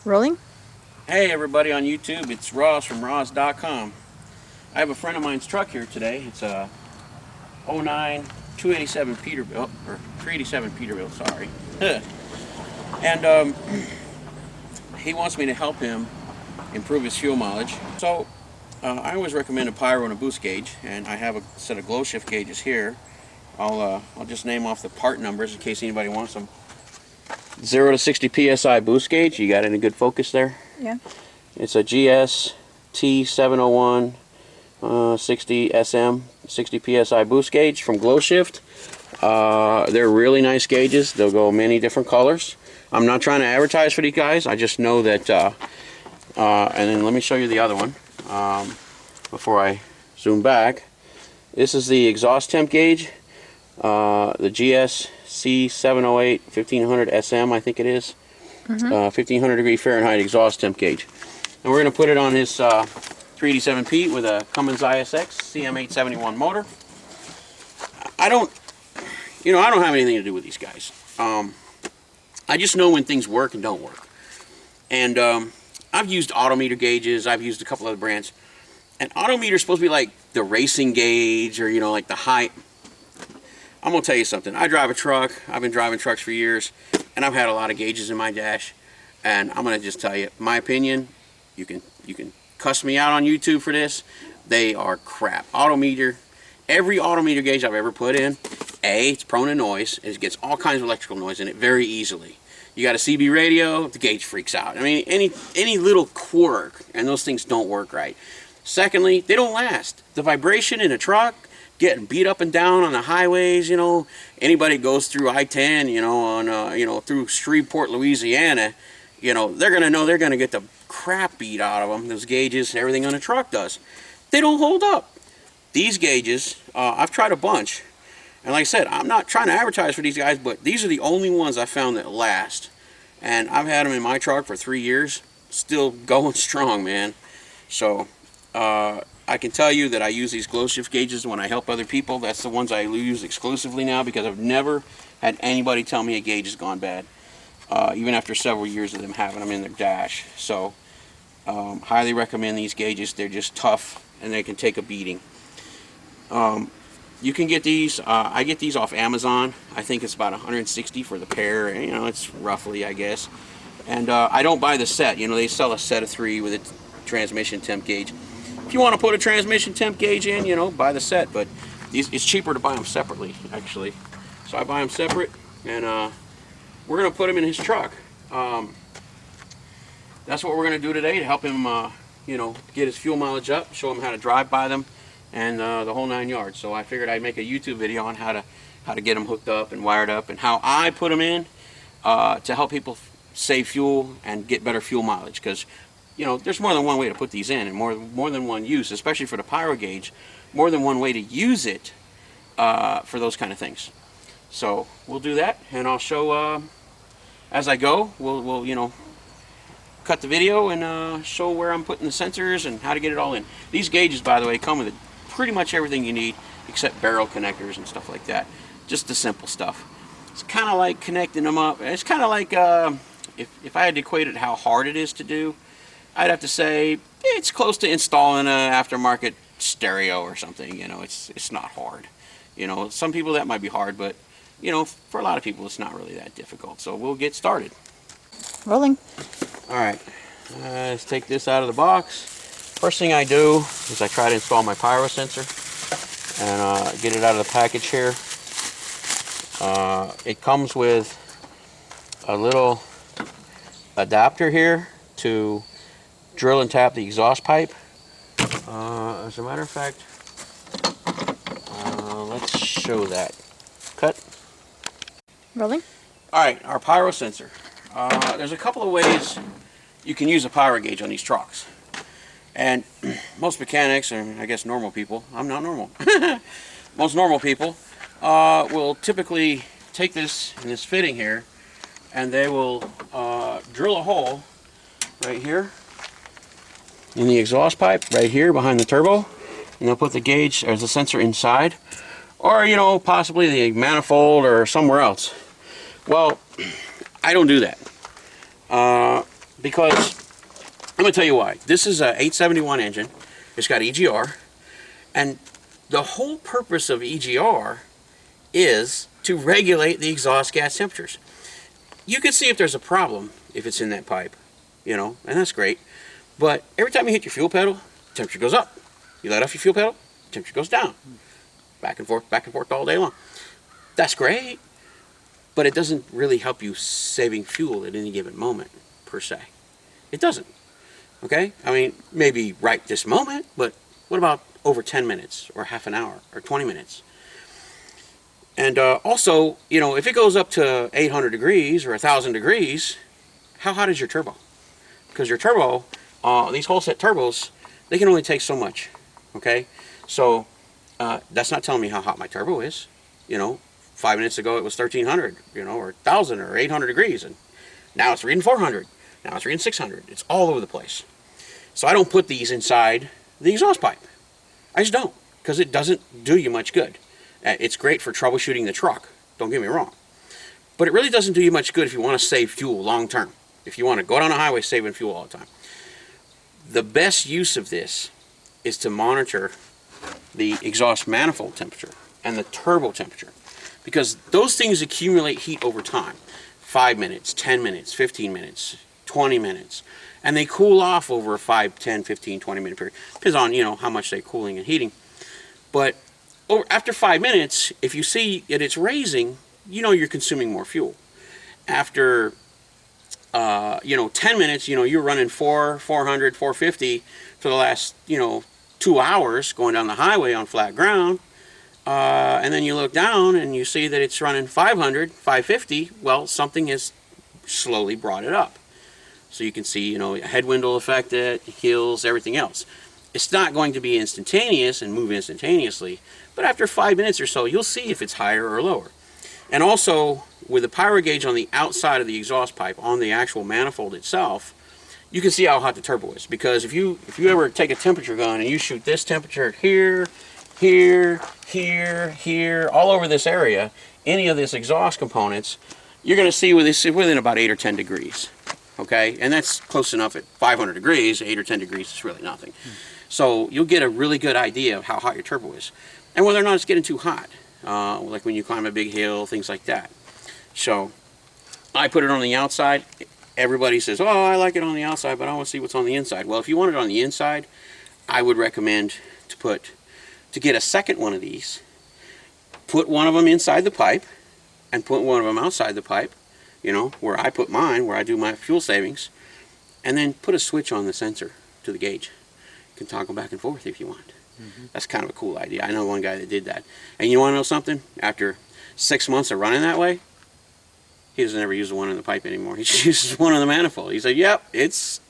Rolling? Hey everybody on YouTube, it's Rawze from Rawze.com. I have a friend of mine's truck here today. It's a 09 287 Peterbilt, or 387 Peterbilt, sorry. And he wants me to help him improve his fuel mileage. So I always recommend a pyro and a boost gauge, and I have a set of glow shift gauges here. I'll just name off the part numbers in case anybody wants them. 0 to 60 psi boost gauge. You got any good focus there? Yeah. It's a GS T701 60 SM 60 psi boost gauge from Glow Shift. They're really nice gauges. They'll go many different colors. I'm not trying to advertise for these guys. I just know that. And then let me show you the other one before I zoom back. This is the exhaust temp gauge. The GS C708 1500 SM, I think it is. 1500 degree Fahrenheit exhaust temp gauge. And we're going to put it on his 387P with a Cummins ISX CM871 motor. I don't have anything to do with these guys. I just know when things work and don't work. And I've used autometer gauges. I've used a couple other brands. And autometer is supposed to be like the racing gauge, or like the high. I'm gonna tell you something. I drive a truck. I've been driving trucks for years, and I've had a lot of gauges in my dash. And I'm gonna just tell you, my opinion. You can cuss me out on YouTube for this. They are crap. Autometer. Every autometer gauge I've ever put in, it's prone to noise. It gets all kinds of electrical noise in it very easily. You got a CB radio, the gauge freaks out. I mean, any little quirk, and those things don't work right. Secondly, they don't last. The vibration in a truck, getting beat up and down on the highways, anybody goes through I-10, on through Shreveport, Louisiana, they're gonna know they're gonna get the crap beat out of them. Those gauges, everything on a truck does. They don't hold up. These gauges, I've tried a bunch, and like I said, I'm not trying to advertise for these guys, but these are the only ones I found that last. And I've had them in my truck for 3 years, still going strong, man. So I can tell you that I use these glow shift gauges when I help other people. That's the ones I use exclusively now, because I've never had anybody tell me a gauge has gone bad, even after several years of them having them in their dash. So highly recommend these gauges. They're just tough, and they can take a beating. You can get these. I get these off Amazon. I think it's about 160 for the pair. It's roughly, I guess. And I don't buy the set. They sell a set of 3 with a transmission temp gauge. If you want to put a transmission temp gauge in, buy the set. But it's cheaper to buy them separately, actually. So I buy them separate, and we're going to put them in his truck. That's what we're going to do today to help him, get his fuel mileage up, show him how to drive by them, and the whole 9 yards. So I figured I'd make a YouTube video on how to get them hooked up and wired up, and how I put them in to help people save fuel and get better fuel mileage. Because there's more than one way to put these in, and more than one use, especially for the pyro gauge. More than one way to use it for those kind of things. So we'll do that, and I'll show as I go. We'll cut the video and show where I'm putting the sensors and how to get it all in. These gauges, by the way, come with pretty much everything you need except barrel connectors and stuff like that. Just the simple stuff. It's kind of like connecting them up. It's kind of like if I had to equate it how hard it is to do, I'd have to say it's close to installing an aftermarket stereo or something. It's not hard. Some people that might be hard, but for a lot of people it's not really that difficult. So we'll get started. Rolling. Alright, let's take this out of the box. First thing I do is I try to install my pyro sensor and get it out of the package here. It comes with a little adapter here to drill and tap the exhaust pipe. As a matter of fact, let's show that. Cut. Rolling. Alright, our pyro sensor. There's a couple of ways you can use a pyro gauge on these trucks. And most mechanics, and I guess normal people, I'm not normal, most normal people will typically take this in this fitting here, and they will drill a hole right here in the exhaust pipe, right here behind the turbo, and they'll put the gauge or the sensor inside, or possibly the manifold or somewhere else. Well, I don't do that. Because I'm going to tell you why. This is a 871 engine. It's got EGR. And the whole purpose of EGR is to regulate the exhaust gas temperatures. You can see if there's a problem if it's in that pipe, you know, and that's great. But every time you hit your fuel pedal, temperature goes up. You let off your fuel pedal, temperature goes down. Back and forth all day long. That's great, but it doesn't really help you saving fuel at any given moment, per se. It doesn't, okay? I mean, maybe right this moment, but what about over 10 minutes, or half an hour, or 20 minutes? And also, you know, if it goes up to 800 degrees or 1,000 degrees, how hot is your turbo? Because your turbo, these whole set turbos, they can only take so much, okay? So that's not telling me how hot my turbo is. You know, 5 minutes ago it was 1,300, you know, or 1,000 or 800 degrees, and now it's reading 400. Now it's reading 600. It's all over the place. So I don't put these inside the exhaust pipe. I just don't, because it doesn't do you much good. It's great for troubleshooting the truck, don't get me wrong. But it really doesn't do you much good if you want to save fuel long term. If you want to go down the highway saving fuel all the time. The best use of this is to monitor the exhaust manifold temperature and the turbo temperature. Because those things accumulate heat over time. 5 minutes, 10 minutes, 15 minutes, 20 minutes. And they cool off over a 5, 10, 15, 20 minute period. Depends on, you know, how much they're cooling and heating. But after 5 minutes, if you see that it's raising, you know you're consuming more fuel. After, you know, 10 minutes, you know, you're running 400, 450 for the last, you know, 2 hours going down the highway on flat ground. And then you look down and you see that it's running 500, 550. Well, something has slowly brought it up. So you can see, you know, a headwind will affect it, hills, everything else. It's not going to be instantaneous and move instantaneously, but after 5 minutes or so, you'll see if it's higher or lower. And also, with the pyro gauge on the outside of the exhaust pipe, on the actual manifold itself, you can see how hot the turbo is. Because if you ever take a temperature gun and you shoot this temperature here, here, here, here, all over this area, any of this exhaust components, you're going to see within about 8 or 10 degrees. Okay, and that's close enough at 500 degrees, 8 or 10 degrees is really nothing. So you'll get a really good idea of how hot your turbo is. And whether or not it's getting too hot, like when you climb a big hill, things like that. So I put it on the outside. Everybody says, oh, I like it on the outside, but I want to see what's on the inside. Well, if you want it on the inside, I would recommend to get a second one of these, put one of them inside the pipe, and put one of them outside the pipe, you know, where I put mine, where I do my fuel savings, and then put a switch on the sensor to the gauge. You can toggle back and forth if you want. That's kind of a cool idea. I know one guy that did that. And you want to know something? After 6 months of running that way, he doesn't ever use the one in the pipe anymore. He just uses one on the manifold. He said, yep, it's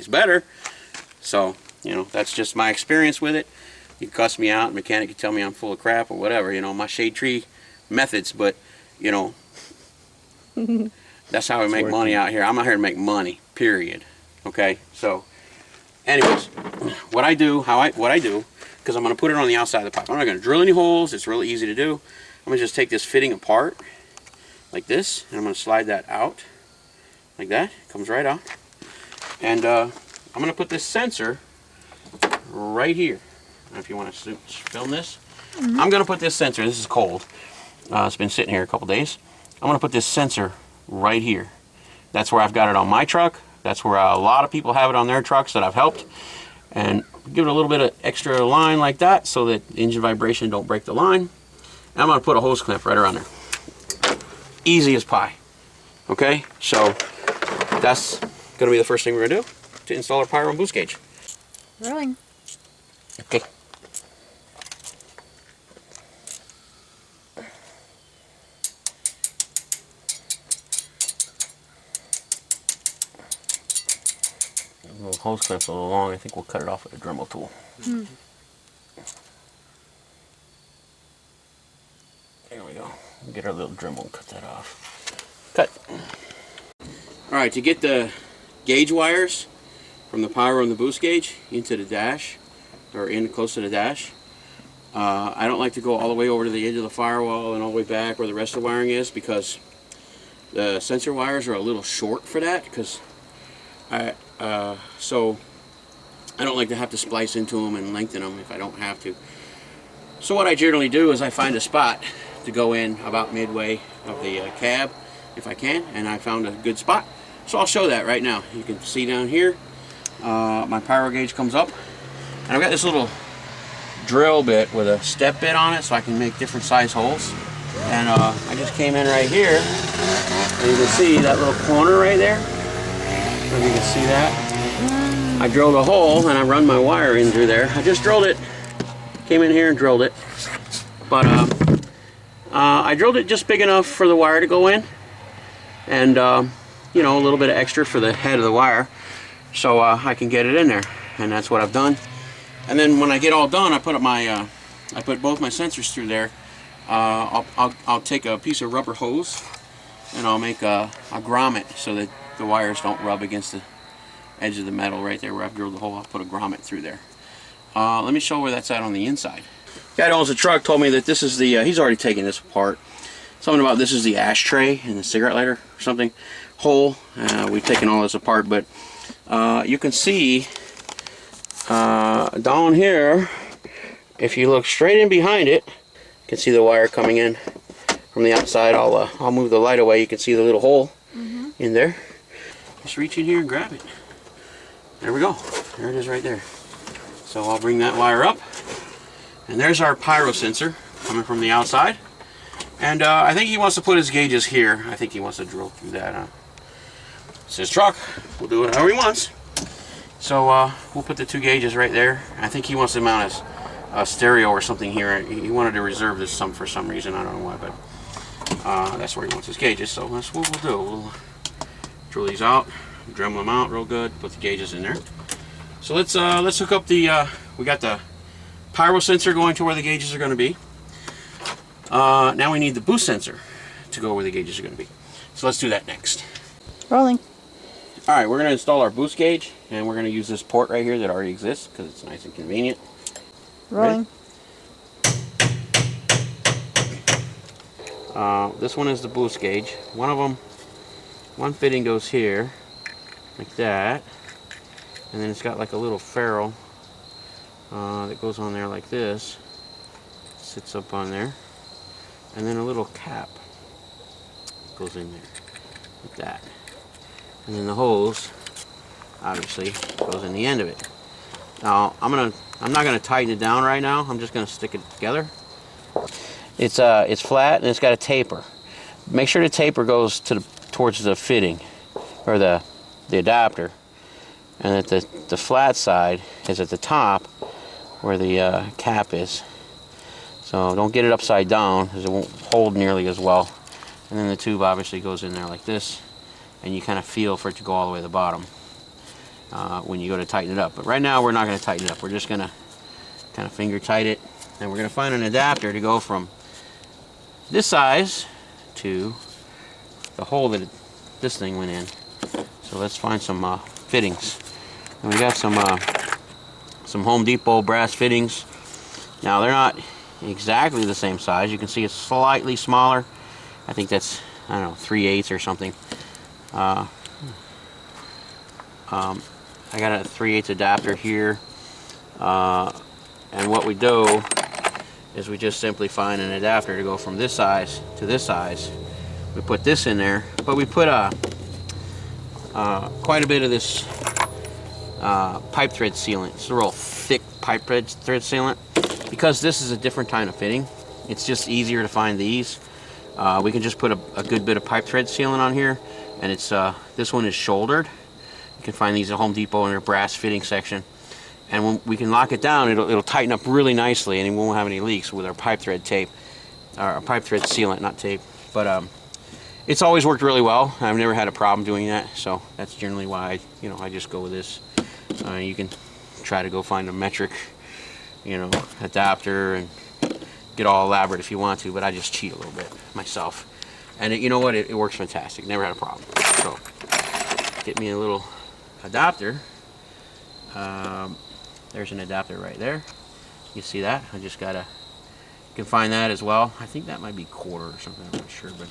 better. So, you know, that's just my experience with it. You can cuss me out, mechanic can tell me I'm full of crap or whatever, you know, my shade tree methods, but, you know, that's how we make money out here. I'm out here to make money, period. Okay, so anyways, what I do, because I'm going to put it on the outside of the pipe. I'm not going to drill any holes. It's really easy to do. I'm going to just take this fitting apart like this, and I'm going to slide that out like that. It comes right out. And I'm going to put this sensor right here. I don't know if you want to film this. I'm going to put this sensor, this is cold. It's been sitting here a couple days. I'm going to put this sensor right here. That's where I've got it on my truck. That's where a lot of people have it on their trucks that I've helped. And give it a little bit of extra line like that so that engine vibration don't break the line. And I'm going to put a hose clamp right around there. Easy as pie. Okay, so that's going to be the first thing we're going to do to install our pyro and boost gauge. Rolling. Okay. The little hose clamp's a little long. I think we'll cut it off with a Dremel tool. There we go. We'll get our little Dremel and cut that off. Cut. Alright, to get the gauge wires from the pyro and the boost gauge into the dash, or in close to the dash, I don't like to go all the way over to the edge of the firewall and all the way back where the rest of the wiring is, because the sensor wires are a little short for that, because So I don't like to have to splice into them and lengthen them if I don't have to. So what I generally do is I find a spot to go in about midway of the cab if I can, and I found a good spot. So I'll show that right now. You can see down here, my pyro gauge comes up, and I've got this little drill bit with a step bit on it so I can make different size holes. And I just came in right here, and you can see that little corner right there. If you can see that. I drilled a hole and I run my wire in through there. I just drilled it. Came in here and drilled it. But I drilled it just big enough for the wire to go in. And you know, a little bit of extra for the head of the wire. So I can get it in there. And that's what I've done. And then when I get all done, I put up my I put both my sensors through there. I'll take a piece of rubber hose and I'll make a grommet so that the wires don't rub against the edge of the metal right there where I've drilled the hole. I'll put a grommet through there. Let me show where that's at on the inside. The guy that owns the truck told me that this is the, he's already taken this apart. Something about this is the ashtray in the cigarette lighter or something. Hole. We've taken all this apart, but you can see down here, if you look straight in behind it, you can see the wire coming in from the outside. I'll move the light away. You can see the little hole in there. Just reach in here and grab it. There we go. There it is right there. So I'll bring that wire up. And there's our pyro sensor coming from the outside. And I think he wants to put his gauges here. I think he wants to drill through that. It's his truck. We'll do it however he wants. So we'll put the two gauges right there. I think he wants to mount a stereo or something here. He wanted to reserve this for some reason. I don't know why, but that's where he wants his gauges. So that's what we'll do. We'll drill these out, Dremel them out real good, put the gauges in there. So let's hook up the, we got the pyro sensor going to where the gauges are going to be. Now we need the boost sensor to go where the gauges are going to be. So let's do that next. Rolling. Alright, we're going to install our boost gauge, and we're going to use this port right here that already exists because it's nice and convenient. Rolling. This one is the boost gauge. One fitting goes here, like that, and then it's got like a little ferrule that goes on there like this, sits up on there, and then a little cap goes in there, like that. And then the hose, obviously, goes in the end of it. Now, I'm not gonna tighten it down right now. I'm just gonna stick it together. It's flat and it's got a taper. Make sure the taper goes towards the fitting or the adapter, and that the flat side is at the top where the cap is. So don't get it upside down because it won't hold nearly as well. And then the tube obviously goes in there like this, and you kind of feel for it to go all the way to the bottom when you go to tighten it up. But right now we're not going to tighten it up. We're just going to kind of finger tight it, and we're going to find an adapter to go from this size to the hole that this thing went in. So let's find some fittings. And we got some Home Depot brass fittings. Now they're not exactly the same size. You can see it's slightly smaller. I think that's, I don't know, 3/8 or something. I got a 3/8 adapter here, and what we do is we just simply find an adapter to go from this size to this size. We put this in there, but we put quite a bit of this pipe thread sealant. It's a real thick pipe thread sealant. Because this is a different kind of fitting, it's just easier to find these. We can just put a good bit of pipe thread sealant on here, and it's this one is shouldered. You can find these at Home Depot in their brass fitting section, and when we can lock it down, it'll tighten up really nicely, and it won't have any leaks with our pipe thread tape, or pipe thread sealant, not tape. But it's always worked really well. I've never had a problem doing that, so that's generally why I just go with this. You can try to go find a metric, adapter and get all elaborate if you want to, but I just cheat a little bit myself. And you know what? It works fantastic. Never had a problem. So get me a little adapter. There's an adapter right there. You see that? I just gotta. You can find that as well. I think that might be quarter or something. I'm not sure, but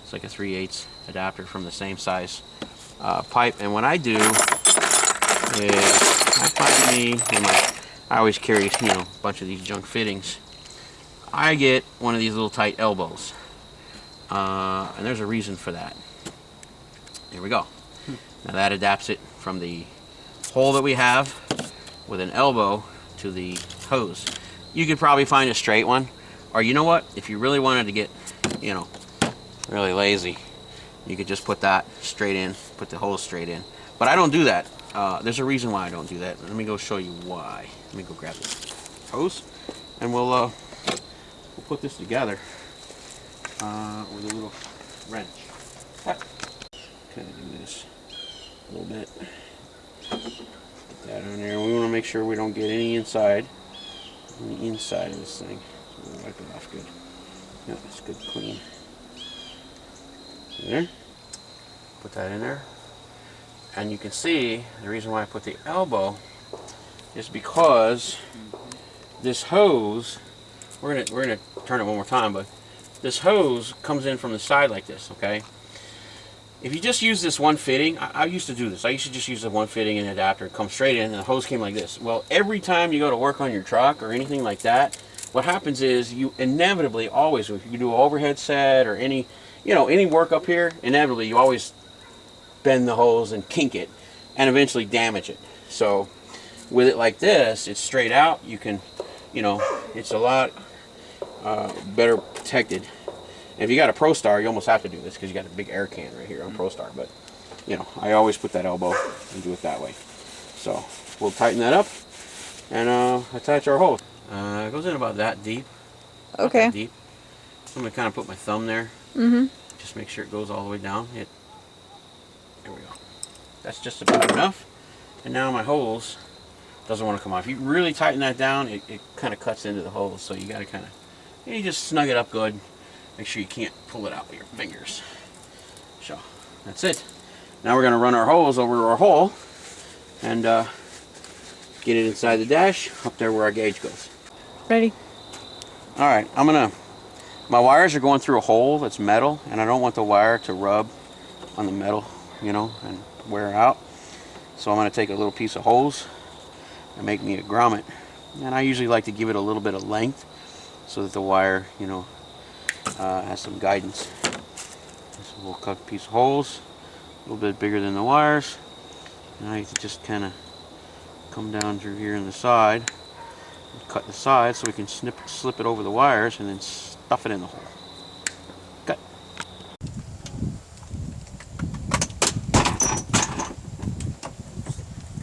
it's like a 3/8 adapter from the same size pipe. And what I do is I find me, I always carry, you know, a bunch of these junk fittings. I get one of these little tight elbows. And there's a reason for that. Here we go. Now that adapts it from the hole that we have with an elbow to the hose. You could probably find a straight one, or you know what, if you really wanted to get, you know, really lazy, you could just put that straight in, put the hose straight in. But I don't do that. There's a reason why I don't do that. Let me go show you why. Let me go grab this hose, and we'll put this together with a little wrench. Kind of do this a little bit. Put that on there. We want to make sure we don't get any inside on the inside of this thing. So we'll wipe it off good. Yeah, it's good clean. There. Put that in there. And you can see the reason why I put the elbow is because this hose, we're gonna turn it one more time, but this hose comes in from the side like this, okay? If you just use this one fitting, I used to do this. I used to just use the one fitting and adapter, come straight in, and the hose came like this. Well, every time you go to work on your truck or anything like that, what happens is you inevitably always, if you do an overhead set or any, you know, any work up here, inevitably you always bend the hose and kink it and eventually damage it. So with it like this, it's straight out. You can, you know, it's a lot better protected. And if you got a ProStar, you almost have to do this because you got a big air can right here on ProStar. But, you know, I always put that elbow and do it that way. So we'll tighten that up and attach our hose. It goes in about that deep. Okay. That deep. I'm going to kind of put my thumb there. Mm-hmm. Just make sure it goes all the way down. There we go. That's just about enough. And now my hose doesn't want to come off. If you really tighten that down, it kind of cuts into the hose. So you got to kind of, you just snug it up good. Make sure you can't pull it out with your fingers. So that's it. Now we're going to run our hose over our hole and get it inside the dash, up there where our gauge goes. Ready. All right, my wires are going through a hole that's metal, and I don't want the wire to rub on the metal, you know, and wear out. So I'm going to take a little piece of hose and make me a grommet. And I usually like to give it a little bit of length so that the wire, you know, has some guidance. So we'll cut a piece of hose, a little bit bigger than the wires. Now you can just kind of come down through here in the side, and cut the side so we can slip it over the wires and then stuff it in the hole. Cut.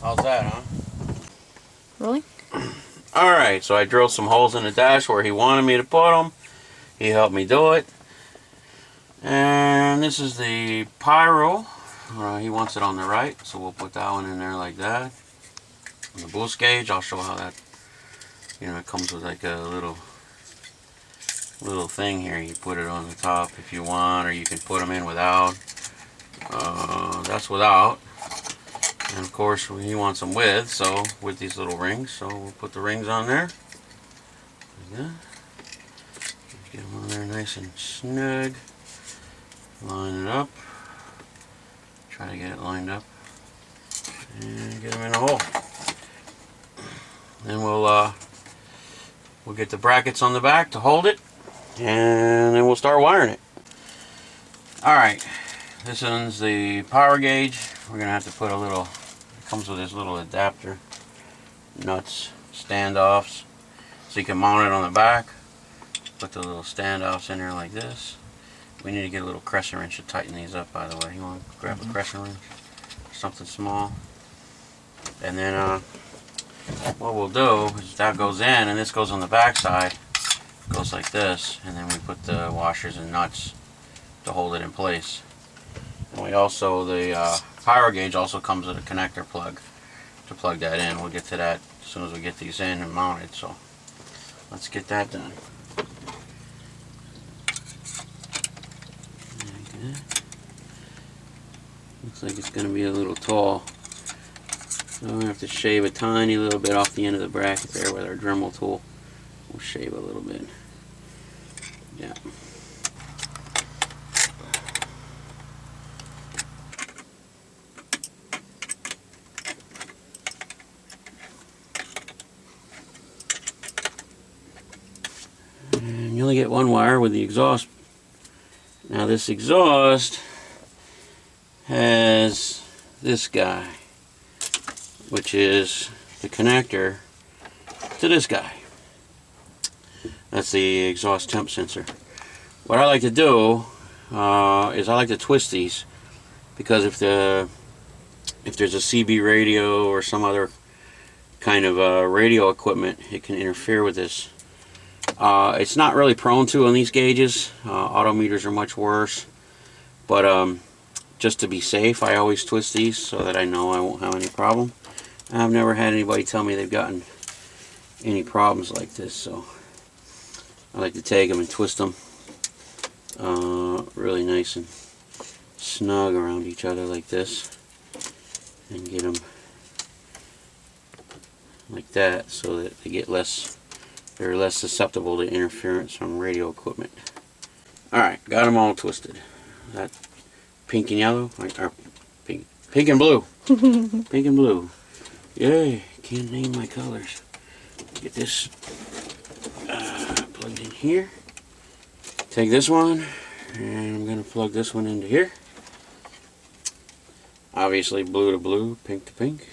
How's that, huh? Rolling. Alright, so I drilled some holes in the dash where he wanted me to put them. He helped me do it. And this is the Pyro. He wants it on the right, so we'll put that one in there like that. On the boost gauge, I'll show how that, you know, it comes with like a little thing here. You put it on the top if you want, or you can put them in without. That's without. And of course, he wants them with, so with these little rings. So we'll put the rings on there. Like that. Get them on there nice and snug. Line it up. Try to get it lined up. And get them in the hole. Then we'll get the brackets on the back to hold it. And then we'll start wiring it. Alright. This one's the power gauge. We're going to have to put a little, it comes with this little adapter. Nuts, standoffs. So you can mount it on the back. Put the little standoffs in there like this. We need to get a little crescent wrench to tighten these up, by the way. You want to grab a crescent wrench? Something small. And then what we'll do is that goes in and this goes on the back side. It goes like this. And then we put the washers and nuts to hold it in place. And we also, the power gauge also comes with a connector plug to plug that in. We'll get to that as soon as we get these in and mounted. So let's get that done. Looks like it's going to be a little tall. So I'm going to have to shave a tiny little bit off the end of the bracket there with our Dremel tool. We'll shave a little bit. Yeah. only get one wire with the exhaust. Now this exhaust has this guy, which is the connector to this guy. That's the exhaust temp sensor. What I like to do is I like to twist these, because if there's a CB radio or some other kind of radio equipment, it can interfere with this. It's not really prone to on these gauges. Auto meters are much worse, but just to be safe, I always twist these so that I know I won't have any problem. I've never had anybody tell me they've gotten any problems like this, so I like to take them and twist them really nice and snug around each other like this, and get them like that so that they're less susceptible to interference from radio equipment. Alright, got them all twisted. That pink and yellow, or pink and blue. Pink and blue. Yay, can't name my colors. Get this plugged in here. Take this one, and I'm going to plug this one into here. Obviously blue to blue, pink to pink.